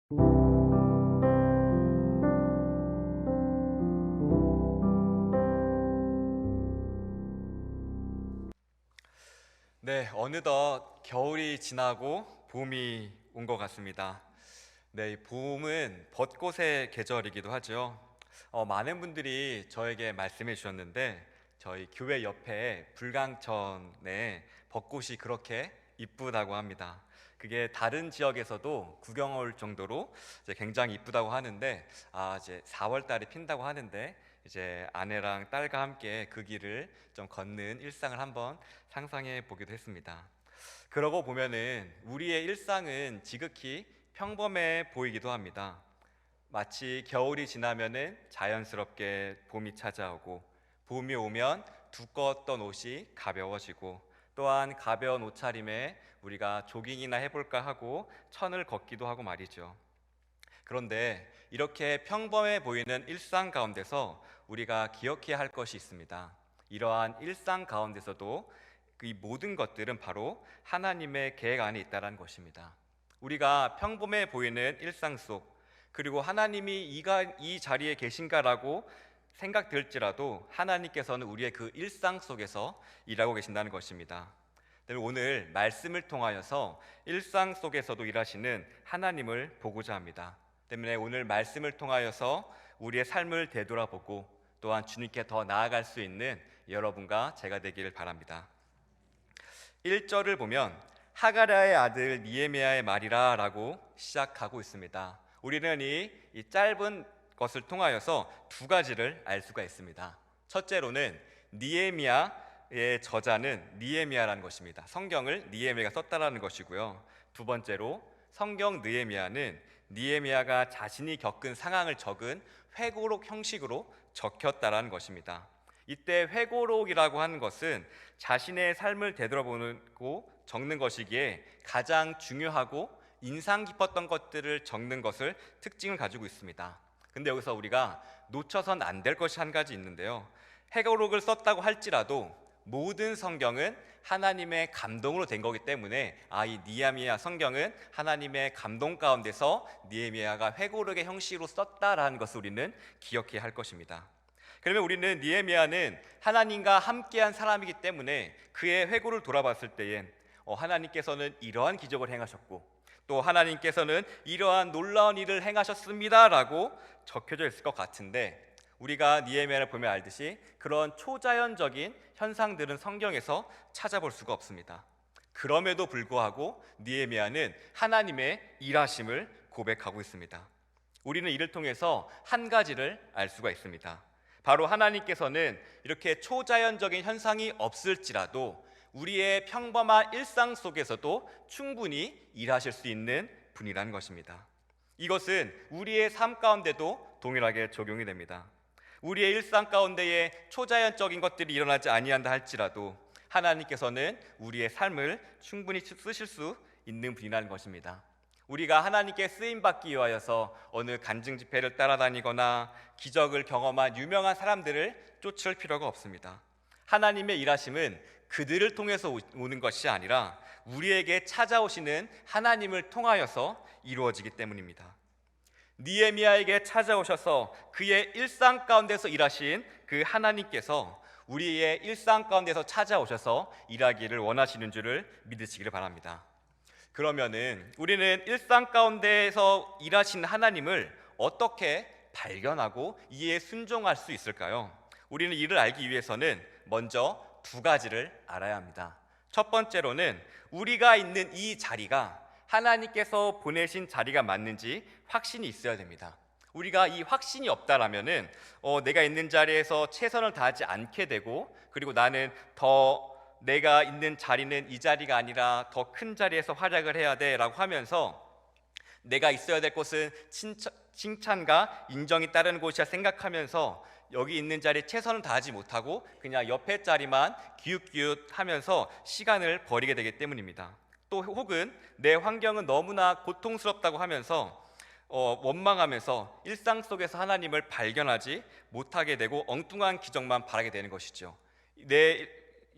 네, 어느덧 겨울이 지나고 봄이 온 것 같습니다. 네, 이 봄은 벚꽃의 계절이기도 하죠. 많은 분들이 저에게 말씀해 주셨는데 저희 교회 옆에 불광천에 벚꽃이 그렇게 이쁘다고 합니다. 그게 다른 지역에서도 구경 올 정도로 이제 굉장히 이쁘다고 하는데 이제 4월 달에 핀다고 하는데 이제 아내랑 딸과 함께 그 길을 좀 걷는 일상을 한번 상상해 보기도 했습니다. 그러고 보면은 우리의 일상은 지극히 평범해 보이기도 합니다. 마치 겨울이 지나면은 자연스럽게 봄이 찾아오고, 봄이 오면 두꺼웠던 옷이 가벼워지고, 또한 가벼운 옷차림에 우리가 조깅이나 해볼까 하고 천을 걷기도 하고 말이죠. 그런데 이렇게 평범해 보이는 일상 가운데서 우리가 기억해야 할 것이 있습니다. 이러한 일상 가운데서도 이 모든 것들은 바로 하나님의 계획 안에 있다는 것입니다. 우리가 평범해 보이는 일상 속, 그리고 하나님이 이 자리에 계신가라고 생각될지라도 하나님께서는 우리의 그 일상 속에서 일하고 계신다는 것입니다. 오늘 말씀을 통하여서 일상 속에서도 일하시는 하나님을 보고자 합니다. 때문에 오늘 말씀을 통하여서 우리의 삶을 되돌아보고 또한 주님께 더 나아갈 수 있는 여러분과 제가 되기를 바랍니다. 1절을 보면 하가랴의 아들 니에미야의 말이라 라고 시작하고 있습니다. 우리는 이 짧은 것을 통하여서 두 가지를 알 수가 있습니다. 첫째로는 니에미야의 저자는 니에미야라는 것입니다. 성경을 니에미야가 썼다라는 것이고요. 두 번째로 성경 느헤미야는 니에미야가 자신이 겪은 상황을 적은 회고록 형식으로 적혔다라는 것입니다. 이때 회고록이라고 하는 것은 자신의 삶을 되돌아보고 적는 것이기에 가장 중요하고 인상 깊었던 것들을 적는 것을 특징을 가지고 있습니다. 근데 여기서 우리가 놓쳐선 안 될 것이 한 가지 있는데요. 회고록을 썼다고 할지라도 모든 성경은 하나님의 감동으로 된 거기 때문에 이 니에미야 성경은 하나님의 감동 가운데서 니에미야가 회고록의 형식으로 썼다라는 것을 우리는 기억해야 할 것입니다. 그러면 우리는 니에미야는 하나님과 함께한 사람이기 때문에 그의 회고를 돌아봤을 때엔 하나님께서는 이러한 기적을 행하셨고 또 하나님께서는 이러한 놀라운 일을 행하셨습니다라고 적혀져 있을 것 같은데, 우리가 니에미야를 보면 알듯이 그런 초자연적인 현상들은 성경에서 찾아볼 수가 없습니다. 그럼에도 불구하고 니에미야는 하나님의 일하심을 고백하고 있습니다. 우리는 이를 통해서 한 가지를 알 수가 있습니다. 바로 하나님께서는 이렇게 초자연적인 현상이 없을지라도 우리의 평범한 일상 속에서도 충분히 일하실 수 있는 분이라는 것입니다. 이것은 우리의 삶 가운데도 동일하게 적용이 됩니다. 우리의 일상 가운데에 초자연적인 것들이 일어나지 아니한다 할지라도 하나님께서는 우리의 삶을 충분히 쓰실 수 있는 분이라는 것입니다. 우리가 하나님께 쓰임받기 위하여서 어느 간증 집회를 따라다니거나 기적을 경험한 유명한 사람들을 쫓을 필요가 없습니다. 하나님의 일하심은 그들을 통해서 오는 것이 아니라 우리에게 찾아오시는 하나님을 통하여서 이루어지기 때문입니다. 니에미야에게 찾아오셔서 그의 일상 가운데서 일하신 그 하나님께서 우리의 일상 가운데서 찾아오셔서 일하기를 원하시는 줄을 믿으시기를 바랍니다. 그러면은 우리는 일상 가운데에서 일하시는 하나님을 어떻게 발견하고 이에 순종할 수 있을까요? 우리는 이를 알기 위해서는 먼저 두 가지를 알아야 합니다. 첫 번째로는 우리가 있는 이 자리가 하나님께서 보내신 자리가 맞는지 확신이 있어야 됩니다. 우리가 이 확신이 없다라면은 내가 있는 자리에서 최선을 다하지 않게 되고, 그리고 나는 내가 있는 자리는 이 자리가 아니라 더 큰 자리에서 활약을 해야 돼라고 하면서 내가 있어야 될 곳은 칭찬과 인정이 따르는 곳이라 생각하면서 여기 있는 자리에 최선을 다하지 못하고 그냥 옆에 자리만 기웃기웃하면서 시간을 버리게 되기 때문입니다. 또 혹은 내 환경은 너무나 고통스럽다고 하면서 원망하면서 일상 속에서 하나님을 발견하지 못하게 되고 엉뚱한 기적만 바라게 되는 것이죠.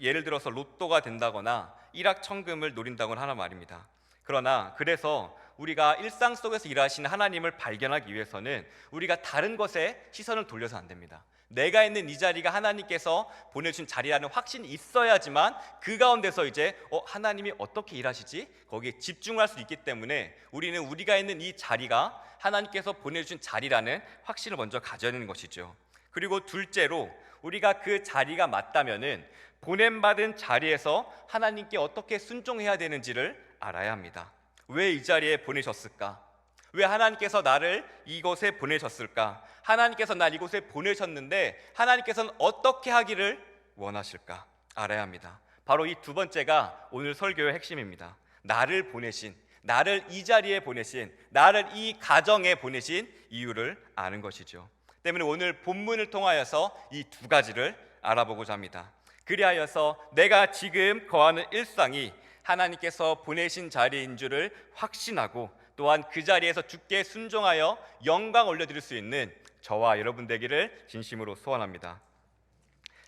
예를 들어서 로또가 된다거나 일확천금을 노린다거나 하는 말입니다. 그러나 그래서 우리가 일상 속에서 일하시는 하나님을 발견하기 위해서는 우리가 다른 것에 시선을 돌려서 안 됩니다. 내가 있는 이 자리가 하나님께서 보내주신 자리라는 확신이 있어야지만 그 가운데서 이제 하나님이 어떻게 일하시지? 거기에 집중할 수 있기 때문에 우리는 우리가 있는 이 자리가 하나님께서 보내주신 자리라는 확신을 먼저 가져야 하는 것이죠. 그리고 둘째로 우리가 그 자리가 맞다면은 보냄받은 자리에서 하나님께 어떻게 순종해야 되는지를 알아야 합니다. 왜 이 자리에 보내셨을까? 왜 하나님께서 나를 이곳에 보내셨을까? 하나님께서 날 이곳에 보내셨는데 하나님께서는 어떻게 하기를 원하실까? 알아야 합니다. 바로 이 두 번째가 오늘 설교의 핵심입니다. 나를 보내신, 나를 이 자리에 보내신, 나를 이 가정에 보내신 이유를 아는 것이죠. 때문에 오늘 본문을 통하여서 이 두 가지를 알아보고자 합니다. 그리하여서 내가 지금 거하는 일상이 하나님께서 보내신 자리인 줄을 확신하고 또한 그 자리에서 주께 순종하여 영광 올려드릴 수 있는 저와 여러분 되기를 진심으로 소원합니다.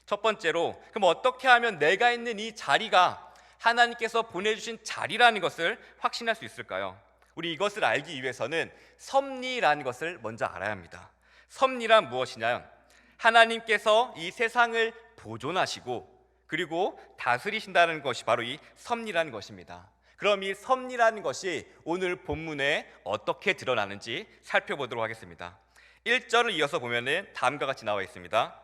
첫 번째로, 그럼 어떻게 하면 내가 있는 이 자리가 하나님께서 보내주신 자리라는 것을 확신할 수 있을까요? 우리 이것을 알기 위해서는 섭리라는 것을 먼저 알아야 합니다. 섭리란 무엇이냐? 하나님께서 이 세상을 보존하시고 그리고 다스리신다는 것이 바로 이 섭리라는 것입니다. 그럼 이 섭리라는 것이 오늘 본문에 어떻게 드러나는지 살펴보도록 하겠습니다. 1절을 이어서 보면은 다음과 같이 나와 있습니다.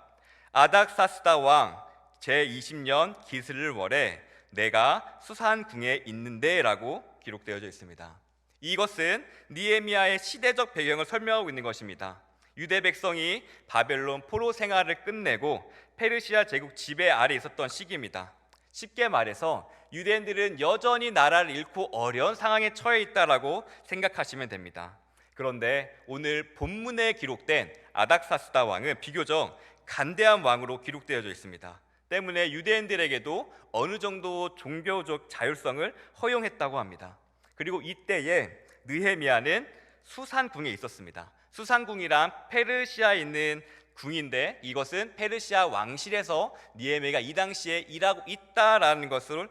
아닥사스다 왕 제20년 기슬월에 내가 수산궁에 있는데 라고 기록되어져 있습니다. 이것은 느헤미야의 시대적 배경을 설명하고 있는 것입니다. 유대 백성이 바벨론 포로 생활을 끝내고 페르시아 제국 지배 아래 있었던 시기입니다. 쉽게 말해서 유대인들은 여전히 나라를 잃고 어려운 상황에 처해 있다라고 생각하시면 됩니다. 그런데 오늘 본문에 기록된 아닥사스다 왕은 비교적 간대한 왕으로 기록되어져 있습니다. 때문에 유대인들에게도 어느 정도 종교적 자율성을 허용했다고 합니다. 그리고 이때에 느헤미야는 수산궁에 있었습니다. 수산궁이란 페르시아에 있는 궁인데 이것은 페르시아 왕실에서 느헤미야가 이 당시에 일하고 있다라는 것으로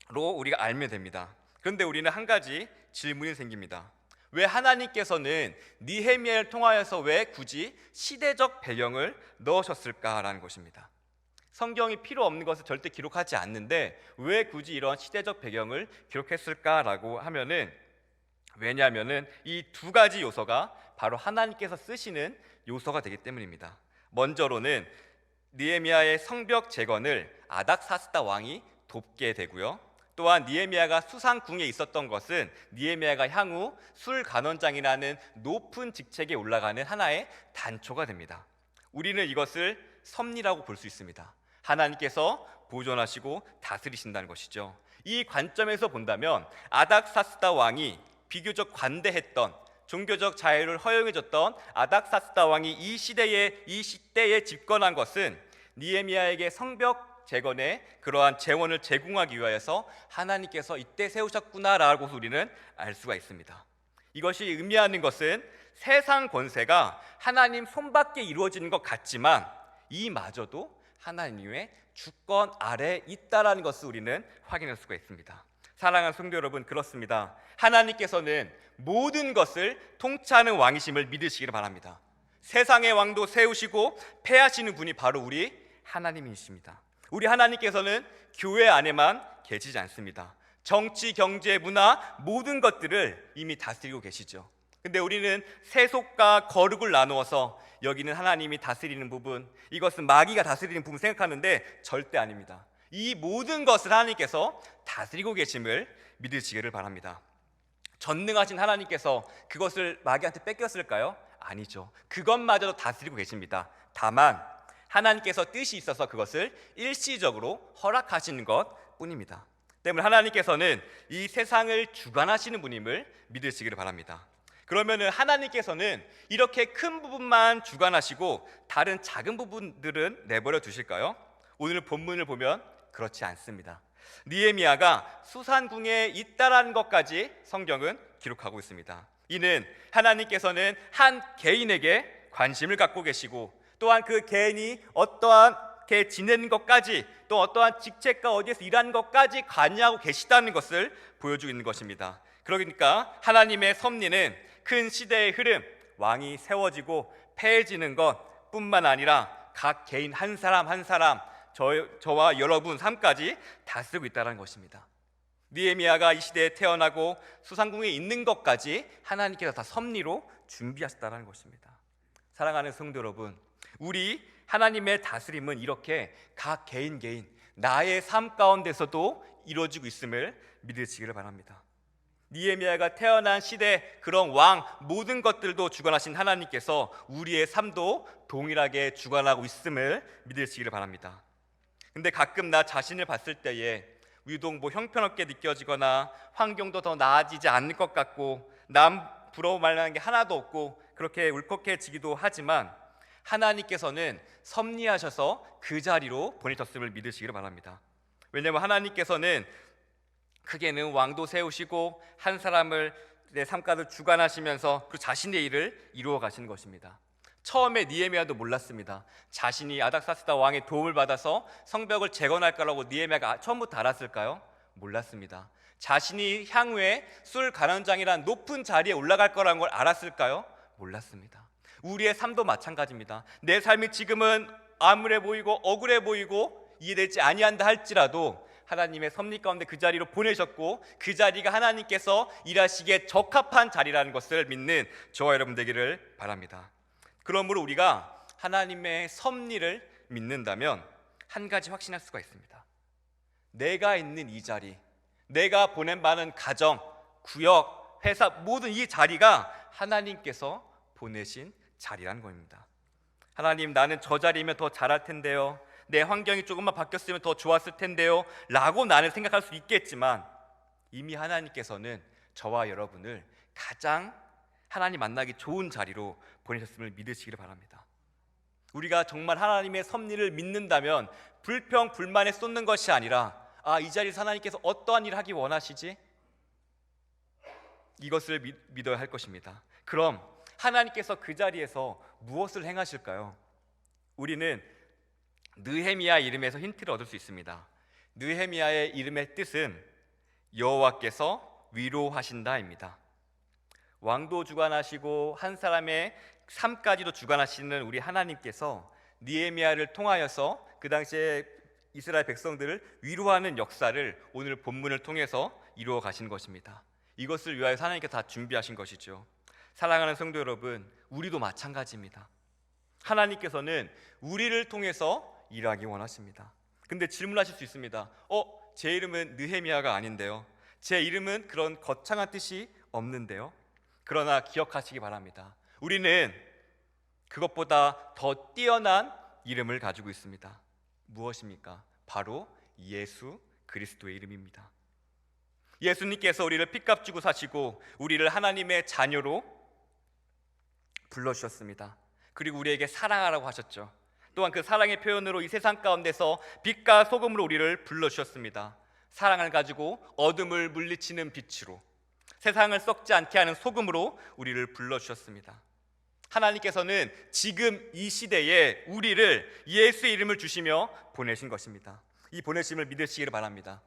우리가 알면 됩니다. 그런데 우리는 한 가지 질문이 생깁니다. 왜 하나님께서는 느헤미야를 통하여서 왜 굳이 시대적 배경을 넣으셨을까라는 것입니다. 성경이 필요 없는 것을 절대 기록하지 않는데 왜 굳이 이런 시대적 배경을 기록했을까라고 하면은, 왜냐하면은 이 두 가지 요소가 바로 하나님께서 쓰시는 요소가 되기 때문입니다. 먼저로는 느헤미야의 성벽 재건을 아닥사스다 왕이 돕게 되고요. 또한 느헤미야가 수산궁에 있었던 것은 느헤미야가 향후 술간원장이라는 높은 직책에 올라가는 하나의 단초가 됩니다. 우리는 이것을 섭리라고 볼 수 있습니다. 하나님께서 보존하시고 다스리신다는 것이죠. 이 관점에서 본다면 아닥사스다 왕이 비교적 관대했던, 종교적 자유를 허용해줬던 아닥사스다 왕이 이 시대에 집권한 것은 느헤미야에게 성벽 재건의 그러한 재원을 제공하기 위하여서 하나님께서 이때 세우셨구나라고 우리는 알 수가 있습니다. 이것이 의미하는 것은 세상 권세가 하나님 손밖에 이루어지는 것 같지만 이마저도 하나님의 주권 아래에 있다라는 것을 우리는 확인할 수가 있습니다. 사랑하는 성도 여러분, 그렇습니다. 하나님께서는 모든 것을 통치하는 왕이심을 믿으시기를 바랍니다. 세상의 왕도 세우시고 패하시는 분이 바로 우리 하나님이십니다. 우리 하나님께서는 교회 안에만 계시지 않습니다. 정치, 경제, 문화 모든 것들을 이미 다스리고 계시죠. 근데 우리는 세속과 거룩을 나누어서 여기는 하나님이 다스리는 부분, 이것은 마귀가 다스리는 부분 생각하는데 절대 아닙니다. 이 모든 것을 하나님께서 다스리고 계심을 믿으시기를 바랍니다. 전능하신 하나님께서 그것을 마귀한테 뺏겼을까요? 아니죠. 그것마저도 다스리고 계십니다. 다만 하나님께서 뜻이 있어서 그것을 일시적으로 허락하시는 것 뿐입니다. 때문에 하나님께서는 이 세상을 주관하시는 분임을 믿으시기를 바랍니다. 그러면 하나님께서는 이렇게 큰 부분만 주관하시고 다른 작은 부분들은 내버려 두실까요? 오늘 본문을 보면 그렇지 않습니다. 느헤미야가 수산궁에 있다라는 것까지 성경은 기록하고 있습니다. 이는 하나님께서는 한 개인에게 관심을 갖고 계시고 또한 그 개인이 어떠하게 지내는 것까지 또 어떠한 직책과 어디에서 일하는 것까지 관여하고 계시다는 것을 보여주고 있는 것입니다. 그러니까 하나님의 섭리는 큰 시대의 흐름, 왕이 세워지고 패해지는 것 뿐만 아니라 각 개인 한 사람 한 사람, 저와 여러분 삶까지 다스리고 있다는 것입니다. 느헤미야가 이 시대에 태어나고 수상궁에 있는 것까지 하나님께서 다 섭리로 준비하셨다는 것입니다. 사랑하는 성도 여러분, 우리 하나님의 다스림은 이렇게 각 개인 나의 삶 가운데서도 이루어지고 있음을 믿으시기를 바랍니다. 느헤미야가 태어난 시대, 그런 왕, 모든 것들도 주관하신 하나님께서 우리의 삶도 동일하게 주관하고 있음을 믿으시기를 바랍니다. 근데 가끔 나 자신을 봤을 때에 유독 형편없게 느껴지거나 환경도 더 나아지지 않을 것 같고 남 부러워 말하는 게 하나도 없고 그렇게 울컥해지기도 하지만, 하나님께서는 섭리하셔서 그 자리로 보내셨음을 믿으시기를 바랍니다. 왜냐하면 하나님께서는 크게는 왕도 세우시고 한 사람을 내 삶가를 주관하시면서 그 자신의 일을 이루어 가시는 것입니다. 처음에 느헤미야도 몰랐습니다. 자신이 아닥사스다 왕의 도움을 받아서 성벽을 재건할 거라고 느헤미야가 처음부터 알았을까요? 몰랐습니다. 자신이 향후에 술 간원장이란 높은 자리에 올라갈 거라는 걸 알았을까요? 몰랐습니다. 우리의 삶도 마찬가지입니다. 내 삶이 지금은 암울해 보이고 억울해 보이고 이해되지 아니한다 할지라도 하나님의 섭리 가운데 그 자리로 보내셨고 그 자리가 하나님께서 일하시기에 적합한 자리라는 것을 믿는 저와 여러분 되기를 바랍니다. 그러므로 우리가 하나님의 섭리를 믿는다면 한 가지 확신할 수가 있습니다. 내가 있는 이 자리, 내가 보낸 많은 가정, 구역, 회사, 모든 이 자리가 하나님께서 보내신 자리라는 겁니다. 하나님, 나는 저 자리면 더 잘할 텐데요, 내 환경이 조금만 바뀌었으면 더 좋았을 텐데요 라고 나는 생각할 수 있겠지만, 이미 하나님께서는 저와 여러분을 가장 하나님 만나기 좋은 자리로 보내셨음을 믿으시기를 바랍니다. 우리가 정말 하나님의 섭리를 믿는다면 불평 불만에 쏟는 것이 아니라, 이 자리에서 하나님께서 어떠한 일을 하기 원하시지? 이것을 믿어야 할 것입니다. 그럼 하나님께서 그 자리에서 무엇을 행하실까요? 우리는 느헤미야 이름에서 힌트를 얻을 수 있습니다. 느헤미야의 이름의 뜻은 여호와께서 위로하신다입니다. 왕도 주관하시고 한 사람의 삶까지도 주관하시는 우리 하나님께서 느헤미야를 통하여서 그 당시에 이스라엘 백성들을 위로하는 역사를 오늘 본문을 통해서 이루어 가신 것입니다. 이것을 위하여 하나님께서 다 준비하신 것이죠. 사랑하는 성도 여러분, 우리도 마찬가지입니다. 하나님께서는 우리를 통해서 일하기 원하십니다. 근데 질문하실 수 있습니다. 제 이름은 느헤미야가 아닌데요, 제 이름은 그런 거창한 뜻이 없는데요. 그러나 기억하시기 바랍니다. 우리는 그것보다 더 뛰어난 이름을 가지고 있습니다. 무엇입니까? 바로 예수 그리스도의 이름입니다. 예수님께서 우리를 핏값 주고 사시고 우리를 하나님의 자녀로 불러주셨습니다. 그리고 우리에게 사랑하라고 하셨죠. 또한 그 사랑의 표현으로 이 세상 가운데서 빛과 소금으로 우리를 불러주셨습니다. 사랑을 가지고 어둠을 물리치는 빛으로, 세상을 썩지 않게 하는 소금으로 우리를 불러주셨습니다. 하나님께서는 지금 이 시대에 우리를 예수의 이름을 주시며 보내신 것입니다. 이 보내심을 믿으시기를 바랍니다.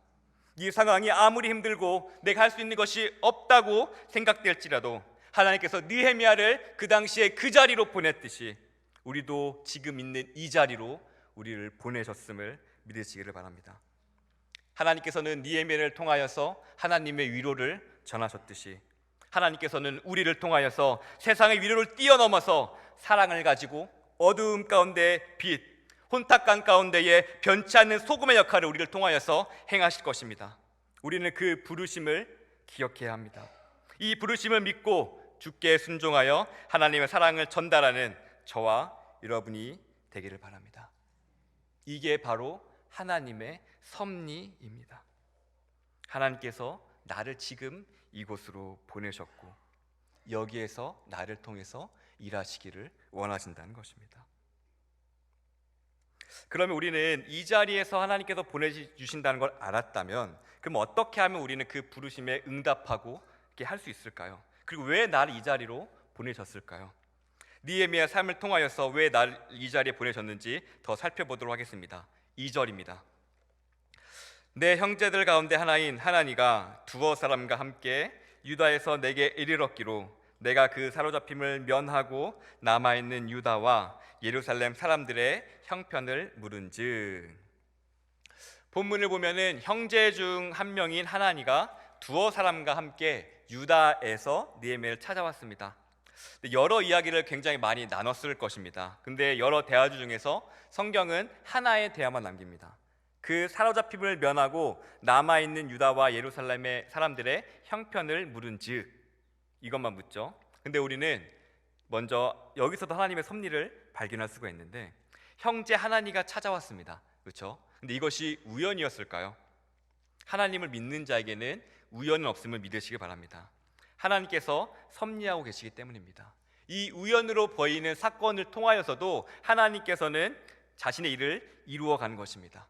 이 상황이 아무리 힘들고 내가 할 수 있는 것이 없다고 생각될지라도 하나님께서 느헤미야를 그 당시에 그 자리로 보냈듯이 우리도 지금 있는 이 자리로 우리를 보내셨음을 믿으시기를 바랍니다. 하나님께서는 느헤미야를 통하여서 하나님의 위로를 전하셨듯이 하나님께서는 우리를 통하여서 세상의 위로를 뛰어넘어서 사랑을 가지고 어두움 가운데 빛, 혼탁한 가운데에 변치 않는 소금의 역할을 우리를 통하여서 행하실 것입니다. 우리는 그 부르심을 기억해야 합니다. 이 부르심을 믿고 주께 순종하여 하나님의 사랑을 전달하는 저와 여러분이 되기를 바랍니다. 이게 바로 하나님의 섭리입니다. 하나님께서 나를 지금 이곳으로 보내셨고 여기에서 나를 통해서 일하시기를 원하신다는 것입니다. 그러면 우리는 이 자리에서 하나님께서 보내주신다는 걸 알았다면, 그럼 어떻게 하면 우리는 그 부르심에 응답하고 이렇게 할 수 있을까요? 그리고 왜 나를 이 자리로 보내셨을까요? 느헤미야 삶을 통하여서 왜 나를 이 자리에 보내셨는지 더 살펴보도록 하겠습니다. 2절입니다. 내 형제들 가운데 하나인 하나니가 두어 사람과 함께 유다에서 내게 이르렀기로 내가 그 사로잡힘을 면하고 남아있는 유다와 예루살렘 사람들의 형편을 물은즉. 본문을 보면은 형제 중 한 명인 하나니가 두어 사람과 함께 유다에서 느헤미야를 찾아왔습니다. 여러 이야기를 굉장히 많이 나눴을 것입니다. 근데 여러 대화주 중에서 성경은 하나의 대화만 남깁니다. 그 사로잡힘을 면하고 남아있는 유다와 예루살렘의 사람들의 형편을 물은즉, 이것만 묻죠. 근데 우리는 먼저 여기서도 하나님의 섭리를 발견할 수가 있는데, 형제 하나니가 찾아왔습니다. 그렇죠? 근데 이것이 우연이었을까요? 하나님을 믿는 자에게는 우연은 없음을 믿으시기 바랍니다. 하나님께서 섭리하고 계시기 때문입니다. 이 우연으로 보이는 사건을 통하여서도 하나님께서는 자신의 일을 이루어가는 것입니다.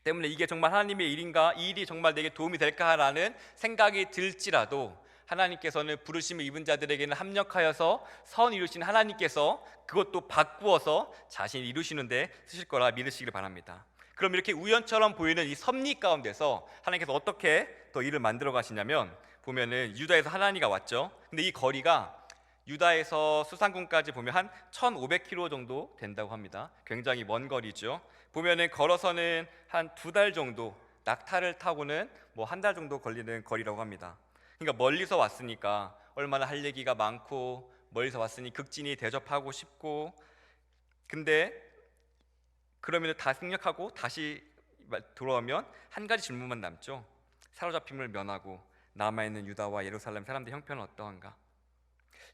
때문에 이게 정말 하나님의 일인가, 이 일이 정말 내게 도움이 될까라는 생각이 들지라도 하나님께서는 부르심을 입은 자들에게는 합력하여서 선 이루신 하나님께서 그것도 바꾸어서 자신이 이루시는데 쓰실 거라 믿으시길 바랍니다. 그럼 이렇게 우연처럼 보이는 이 섭리 가운데서 하나님께서 어떻게 더 일을 만들어 가시냐면, 보면은 유다에서 하나니가 왔죠. 근데 이 거리가 유다에서 수산군까지 보면 한 1500km 정도 된다고 합니다. 굉장히 먼 거리죠. 보면은 걸어서는 한 2달 정도, 낙타를 타고는 뭐 1달 정도 걸리는 거리라고 합니다. 그러니까 멀리서 왔으니까 얼마나 할 얘기가 많고, 멀리서 왔으니 극진히 대접하고 싶고, 근데 그러면 다 생략하고 다시 돌아오면 한 가지 질문만 남죠. 사로잡힘을 면하고 남아있는 유다와 예루살렘 사람들의 형편은 어떠한가?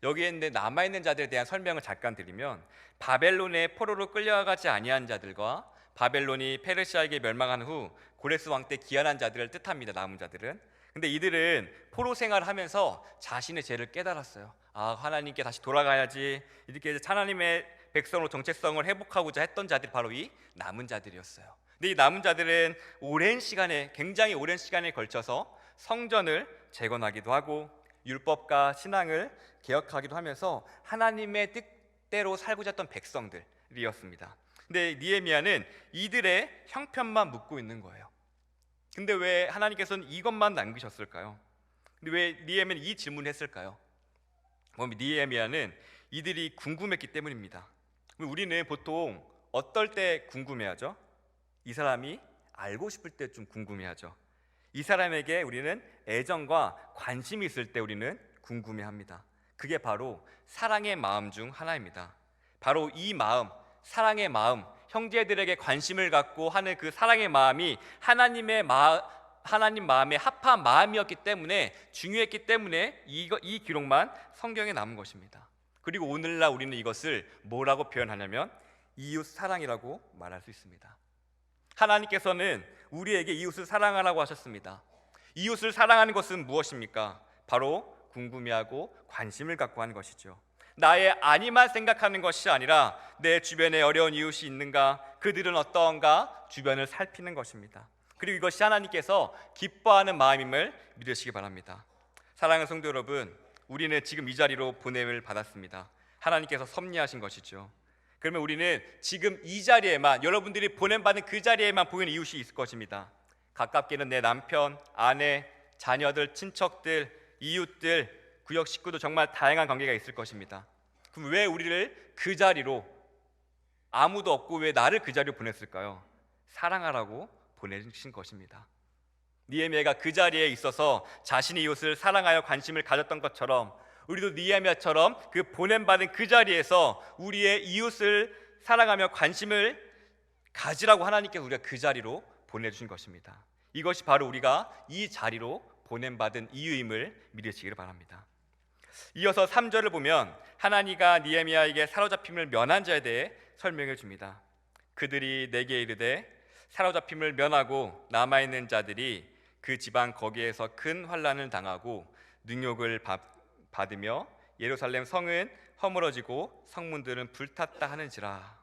여기에 있는 남아있는 자들에 대한 설명을 잠깐 드리면, 바벨론의 포로로 끌려가지 아니한 자들과 바벨론이 페르시아에게 멸망한 후 고레스 왕 때 기한한 자들을 뜻합니다. 남은 자들은. 근데 이들은 포로 생활을 하면서 자신의 죄를 깨달았어요. 하나님께 다시 돌아가야지, 이렇게 하나님의 백성으로 정체성을 회복하고자 했던 자들이 바로 이 남은 자들이었어요. 근데 이 남은 자들은 굉장히 오랜 시간에 걸쳐서 성전을 재건하기도 하고 율법과 신앙을 개혁하기도 하면서 하나님의 뜻대로 살고자 했던 백성들이었습니다. 근데 느헤미야는 이들의 형편만 묻고 있는 거예요. 근데 왜 하나님께서는 이것만 남기셨을까요? 근데 왜 느헤미야는 이 질문을 했을까요? 느헤미야는 이들이 궁금했기 때문입니다. 우리는 보통 어떨 때 궁금해하죠? 이 사람이 알고 싶을 때 좀 궁금해하죠. 이 사람에게 우리는 애정과 관심이 있을 때 우리는 궁금해합니다. 그게 바로 사랑의 마음 중 하나입니다. 바로 이 마음, 사랑의 마음, 형제들에게 관심을 갖고 하는 그 사랑의 마음이 하나님 마음에 합한 마음이었기 때문에, 중요했기 때문에 이 기록만 성경에 남은 것입니다. 그리고 오늘날 우리는 이것을 뭐라고 표현하냐면 이웃 사랑이라고 말할 수 있습니다. 하나님께서는 우리에게 이웃을 사랑하라고 하셨습니다. 이웃을 사랑하는 것은 무엇입니까? 바로 궁금해하고 관심을 갖고 하는 것이죠. 나의 안위만 생각하는 것이 아니라 내 주변에 어려운 이웃이 있는가, 그들은 어떠한가 주변을 살피는 것입니다. 그리고 이것이 하나님께서 기뻐하는 마음임을 믿으시기 바랍니다. 사랑하는 성도 여러분, 우리는 지금 이 자리로 보냄을 받았습니다. 하나님께서 섭리하신 것이죠. 그러면 우리는 지금 이 자리에만, 여러분들이 보냄받은 그 자리에만 보이는 이웃이 있을 것입니다. 가깝게는 내 남편, 아내, 자녀들, 친척들, 이웃들, 구역 식구도 정말 다양한 관계가 있을 것입니다. 그럼 왜 우리를 그 자리로, 아무도 없고 왜 나를 그 자리로 보냈을까요? 사랑하라고 보내신 것입니다. 느헤미야가 그 자리에 있어서 자신의 이웃을 사랑하여 관심을 가졌던 것처럼, 우리도 느헤미야처럼 그 보냄받은 그 자리에서 우리의 이웃을 사랑하며 관심을 가지라고 하나님께서 우리가 그 자리로 보내주신 것입니다. 이것이 바로 우리가 이 자리로 보냄받은 이유임을 믿으시기를 바랍니다. 이어서 3절을 보면 하나니가 느헤미야에게 사로잡힘을 면한 자에 대해 설명해 줍니다. 그들이 내게 이르되 사로잡힘을 면하고 남아있는 자들이 그 지방 거기에서 큰 환난을 당하고 능욕을 받으며 예루살렘 성은 허물어지고 성문들은 불탔다 하는지라.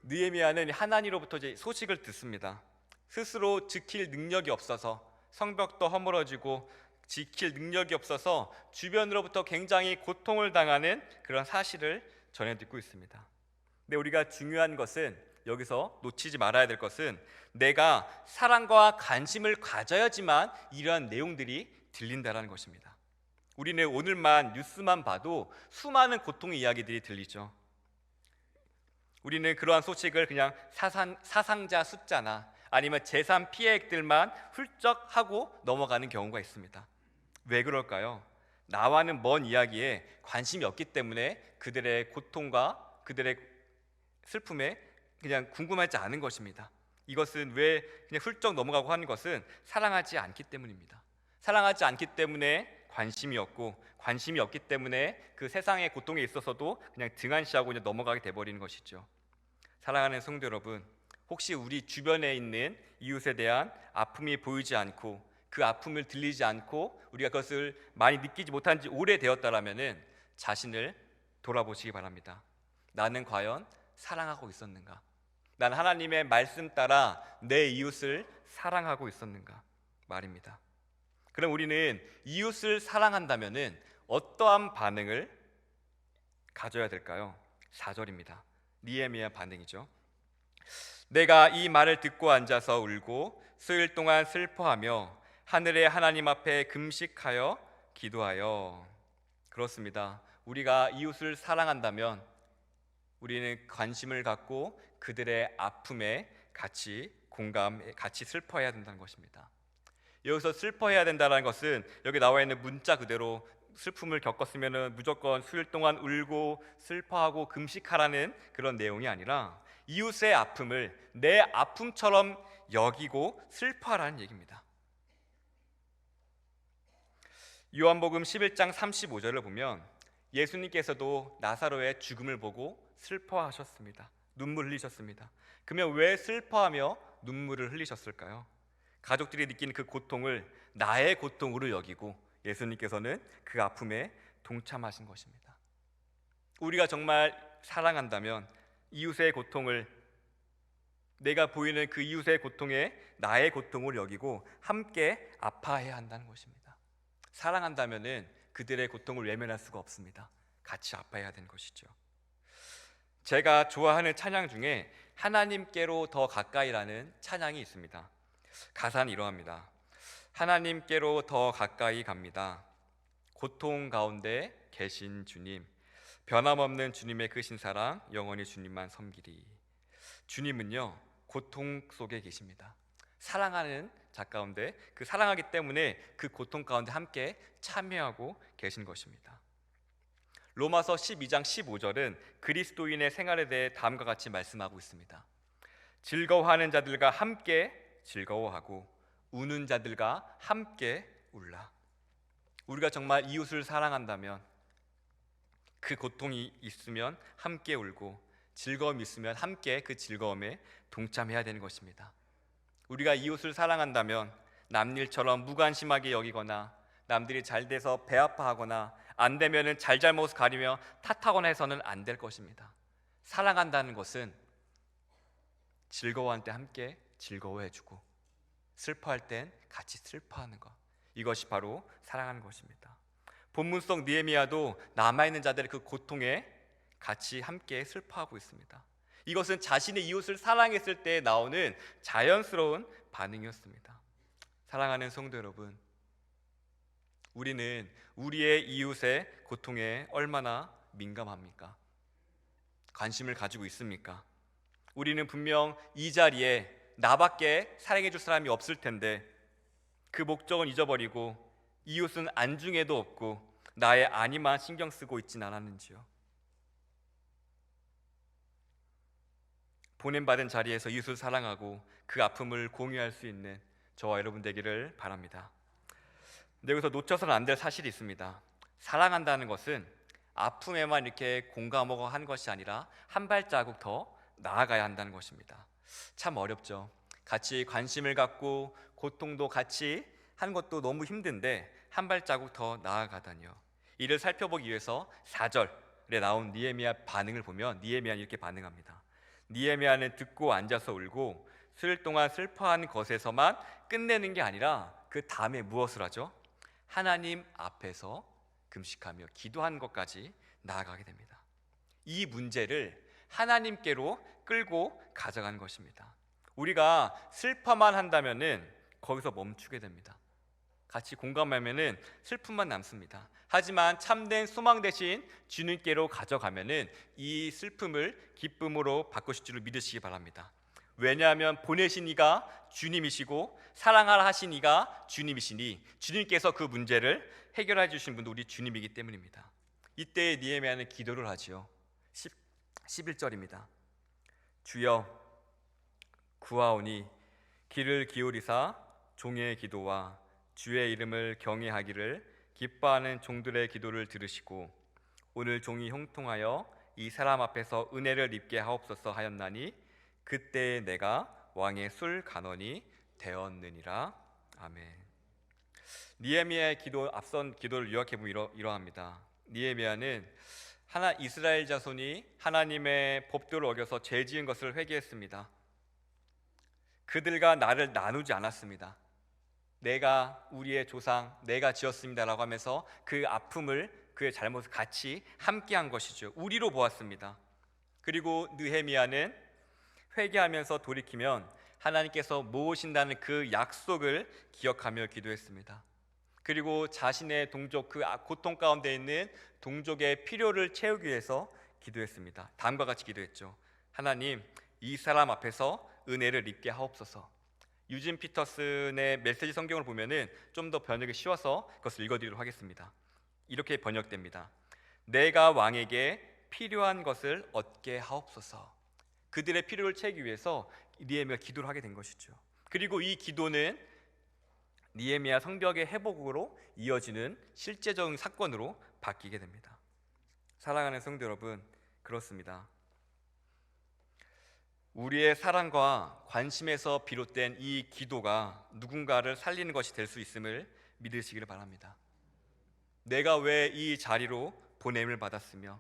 느헤미야는 하나님으로부터 이제 소식을 듣습니다. 스스로 지킬 능력이 없어서, 성벽도 허물어지고 지킬 능력이 없어서 주변으로부터 굉장히 고통을 당하는 그런 사실을 전해 듣고 있습니다. 근데 우리가 중요한 것은 여기서 놓치지 말아야 될 것은 내가 사랑과 관심을 가져야지만 이러한 내용들이 들린다는 것입니다. 우리는 오늘만 뉴스만 봐도 수많은 고통의 이야기들이 들리죠. 우리는 그러한 소식을 그냥 사상자 숫자나 아니면 재산 피해액들만 훌쩍 하고 넘어가는 경우가 있습니다. 왜 그럴까요? 나와는 먼 이야기에 관심이 없기 때문에 그들의 고통과 그들의 슬픔에 그냥 궁금하지 않은 것입니다. 이것은 왜 그냥 훌쩍 넘어가고 하는 것은 사랑하지 않기 때문입니다. 사랑하지 않기 때문에 관심이 없고, 관심이 없기 때문에 그 세상의 고통에 있어서도 그냥 등한시하고 그냥 넘어가게 돼버리는 것이죠. 사랑하는 성도 여러분, 혹시 우리 주변에 있는 이웃에 대한 아픔이 보이지 않고 그 아픔을 들리지 않고 우리가 그것을 많이 느끼지 못한 지 오래되었다라면 자신을 돌아보시기 바랍니다. 나는 과연 사랑하고 있었는가? 난 하나님의 말씀 따라 내 이웃을 사랑하고 있었는가? 말입니다. 그럼 우리는 이웃을 사랑한다면 어떠한 반응을 가져야 될까요? 4절입니다. 느헤미야 반응이죠. 내가 이 말을 듣고 앉아서 울고 수일 동안 슬퍼하며 하늘의 하나님 앞에 금식하여 기도하여. 그렇습니다. 우리가 이웃을 사랑한다면 우리는 관심을 갖고 그들의 아픔에 같이 같이 슬퍼해야 된다는 것입니다. 여기서 슬퍼해야 된다는 것은 여기 나와 있는 문자 그대로 슬픔을 겪었으면 무조건 수일 동안 울고 슬퍼하고 금식하라는 그런 내용이 아니라 이웃의 아픔을 내 아픔처럼 여기고 슬퍼하라는 얘기입니다. 요한복음 11장 35절을 보면 예수님께서도 나사로의 죽음을 보고 슬퍼하셨습니다. 눈물 흘리셨습니다. 그러면 왜 슬퍼하며 눈물을 흘리셨을까요? 가족들이 느끼는 그 고통을 나의 고통으로 여기고 예수님께서는 그 아픔에 동참하신 것입니다. 우리가 정말 사랑한다면 이웃의 고통을, 내가 보이는 그 이웃의 고통에 나의 고통을 여기고 함께 아파해야 한다는 것입니다. 사랑한다면 그들의 고통을 외면할 수가 없습니다. 같이 아파해야 되는 것이죠. 제가 좋아하는 찬양 중에 하나님께로 더 가까이라는 찬양이 있습니다. 가사는 이러합니다. 하나님께로 더 가까이 갑니다. 고통 가운데 계신 주님, 변함없는 주님의 크신 사랑, 영원히 주님만 섬기리. 주님은요, 고통 속에 계십니다. 사랑하는 자 가운데, 그 사랑하기 때문에 그 고통 가운데 함께 참여하고 계신 것입니다. 로마서 12장 15절은 그리스도인의 생활에 대해 다음과 같이 말씀하고 있습니다. 즐거워하는 자들과 함께 즐거워하고 우는 자들과 함께 울라. 우리가 정말 이웃을 사랑한다면 그 고통이 있으면 함께 울고 즐거움이 있으면 함께 그 즐거움에 동참해야 되는 것입니다. 우리가 이웃을 사랑한다면 남일처럼 무관심하게 여기거나 남들이 잘 돼서 배 아파하거나 안 되면은 잘잘못을 가리며 탓하거나 해서는 안 될 것입니다. 사랑한다는 것은 즐거워할 때 함께 즐거워해주고 슬퍼할 땐 같이 슬퍼하는 것, 이것이 바로 사랑하는 것입니다. 본문 속 느헤미야도 남아있는 자들의 그 고통에 같이 함께 슬퍼하고 있습니다. 이것은 자신의 이웃을 사랑했을 때 나오는 자연스러운 반응이었습니다. 사랑하는 성도 여러분, 우리는 우리의 이웃의 고통에 얼마나 민감합니까? 관심을 가지고 있습니까? 우리는 분명 이 자리에 나밖에 사랑해 줄 사람이 없을 텐데 그 목적은 잊어버리고 이웃은 안중에도 없고 나의 안위만 신경 쓰고 있진 않았는지요? 보냄받은 자리에서 이웃을 사랑하고 그 아픔을 공유할 수 있는 저와 여러분 되기를 바랍니다. 근데 여기서 놓쳐서는 안 될 사실이 있습니다. 사랑한다는 것은 아픔에만 이렇게 공감하고 한 것이 아니라 한 발자국 더 나아가야 한다는 것입니다. 참 어렵죠. 같이 관심을 갖고 고통도 같이 하는 것도 너무 힘든데 한 발자국 더 나아가다니요. 이를 살펴보기 위해서 4절에 나온 느헤미야 반응을 보면 느헤미야는 이렇게 반응합니다. 느헤미야는 듣고 앉아서 울고 수일 동안 슬퍼하는 것에서만 끝내는 게 아니라 그 다음에 무엇을 하죠? 하나님 앞에서 금식하며 기도하는 것까지 나아가게 됩니다. 이 문제를 하나님께로 끌고 가져가는 것입니다. 우리가 슬퍼만 한다면은 거기서 멈추게 됩니다. 같이 공감하면은 슬픔만 남습니다. 하지만 참된 소망 대신 주님께로 가져가면은 이 슬픔을 기쁨으로 바꾸실 줄을 믿으시기 바랍니다. 왜냐하면 보내신 이가 주님이시고 사랑하라 하신 이가 주님이시니 주님께서 그 문제를 해결해 주신 분도 우리 주님이기 때문입니다. 이때 느헤미야는 기도를 하지요. 11절입니다. 주여 구하오니 귀를 기울이사 종의 기도와 주의 이름을 경외하기를 기뻐하는 종들의 기도를 들으시고 오늘 종이 형통하여 이 사람 앞에서 은혜를 입게 하옵소서 하였나니 그때 내가 왕의 술 간원이 되었느니라. 아멘. 느헤미야의 기도, 앞선 기도를 요약해 보면 이러합니다. 느헤미야는 이스라엘 자손이 하나님의 법도를 어겨서 죄 지은 것을 회개했습니다. 그들과 나를 나누지 않았습니다. 내가 우리의 조상, 내가 지었습니다라고 하면서 그 아픔을, 그의 잘못을 같이 함께한 것이죠. 우리로 보았습니다. 그리고 느헤미야는 회개하면서 돌이키면 하나님께서 모으신다는 그 약속을 기억하며 기도했습니다. 그리고 자신의 동족, 그 고통 가운데 있는 동족의 필요를 채우기 위해서 기도했습니다. 다음과 같이 기도했죠. 하나님, 이 사람 앞에서 은혜를 입게 하옵소서. 유진 피터슨의 메시지 성경을 보면은 좀 더 번역이 쉬워서 그것을 읽어드리도록 하겠습니다. 이렇게 번역됩니다. 내가 왕에게 필요한 것을 얻게 하옵소서. 그들의 필요를 채우기 위해서 느헤미야가 기도를 하게 된 것이죠. 그리고 이 기도는 느헤미야 성벽의 회복으로 이어지는 실제적인 사건으로 바뀌게 됩니다. 사랑하는 성도 여러분, 그렇습니다. 우리의 사랑과 관심에서 비롯된 이 기도가 누군가를 살리는 것이 될 수 있음을 믿으시기를 바랍니다. 내가 왜 이 자리로 보냄을 받았으며,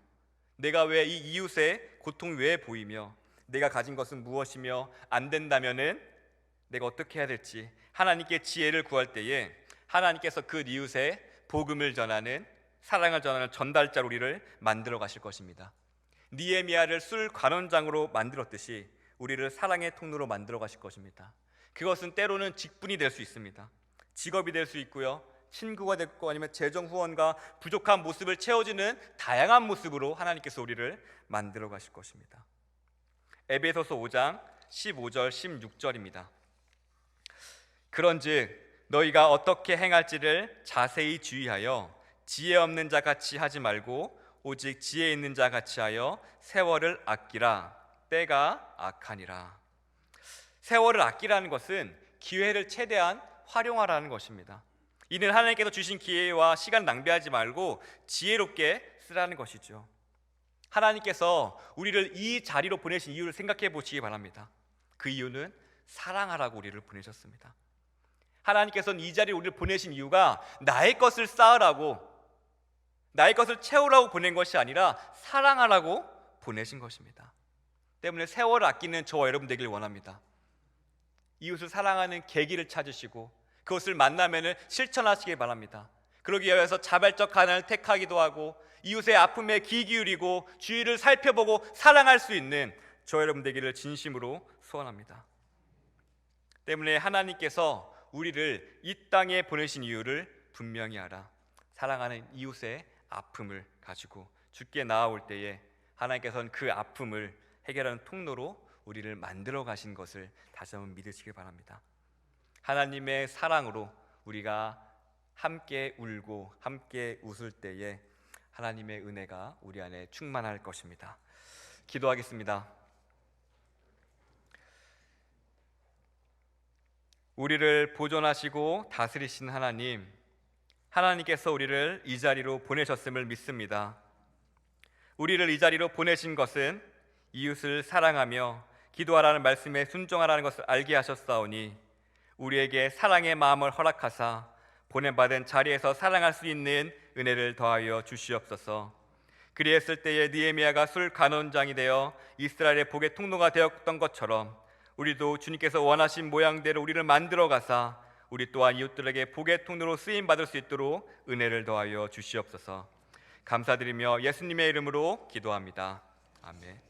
내가 왜 이 이웃의 고통이 왜 보이며, 내가 가진 것은 무엇이며, 안 된다면은 내가 어떻게 해야 될지 하나님께 지혜를 구할 때에 하나님께서 그 이웃의 복음을 전하는, 사랑을 전하는 전달자로 우리를 만들어 가실 것입니다. 느헤미야를 술 관원장으로 만들었듯이 우리를 사랑의 통로로 만들어 가실 것입니다. 그것은 때로는 직분이 될 수 있습니다. 직업이 될 수 있고요, 친구가 됐고, 아니면 재정 후원과 부족한 모습을 채워주는 다양한 모습으로 하나님께서 우리를 만들어 가실 것입니다. 에베소서 5장 15절 16절입니다. 그런즉 너희가 어떻게 행할지를 자세히 주의하여 지혜 없는 자 같이 하지 말고 오직 지혜 있는 자 같이 하여 세월을 아끼라. 때가 악하니라. 세월을 아끼라는 것은 기회를 최대한 활용하라는 것입니다. 이는 하나님께서 주신 기회와 시간 낭비하지 말고 지혜롭게 쓰라는 것이죠. 하나님께서 우리를 이 자리로 보내신 이유를 생각해 보시기 바랍니다. 그 이유는 사랑하라고 우리를 보내셨습니다. 하나님께서는 이 자리에 우리를 보내신 이유가 나의 것을 쌓으라고, 나의 것을 채우라고 보낸 것이 아니라 사랑하라고 보내신 것입니다. 때문에 세월을 아끼는 저와 여러분 되길 원합니다. 이웃을 사랑하는 계기를 찾으시고 그것을 만나면 실천하시길 바랍니다. 그러기 위해서 자발적 가난을 택하기도 하고 이웃의 아픔에 귀 기울이고 주위를 살펴보고 사랑할 수 있는 저와 여러분 되기를 진심으로 소원합니다. 때문에 하나님께서 우리를 이 땅에 보내신 이유를 분명히 알아 사랑하는 이웃의 아픔을 가지고 주께 나아올 때에 하나님께서는 그 아픔을 해결하는 통로로 우리를 만들어 가신 것을 다시 한번 믿으시길 바랍니다. 하나님의 사랑으로 우리가 함께 울고 함께 웃을 때에 하나님의 은혜가 우리 안에 충만할 것입니다. 기도하겠습니다. 우리를 보존하시고 다스리신 하나님, 하나님께서 우리를 이 자리로 보내셨음을 믿습니다. 우리를 이 자리로 보내신 것은 이웃을 사랑하며 기도하라는 말씀에 순종하라는 것을 알게 하셨사오니 우리에게 사랑의 마음을 허락하사 보냄받은 자리에서 사랑할 수 있는 은혜를 더하여 주시옵소서. 그리했을 때에 느헤미야가 술 간원장이 되어 이스라엘의 복의 통로가 되었던 것처럼 우리도 주님께서 원하신 모양대로 우리를 만들어 가사 우리 또한 이웃들에게 복의 통로로 쓰임 받을 수 있도록 은혜를 더하여 주시옵소서. 감사드리며 예수님의 이름으로 기도합니다. 아멘.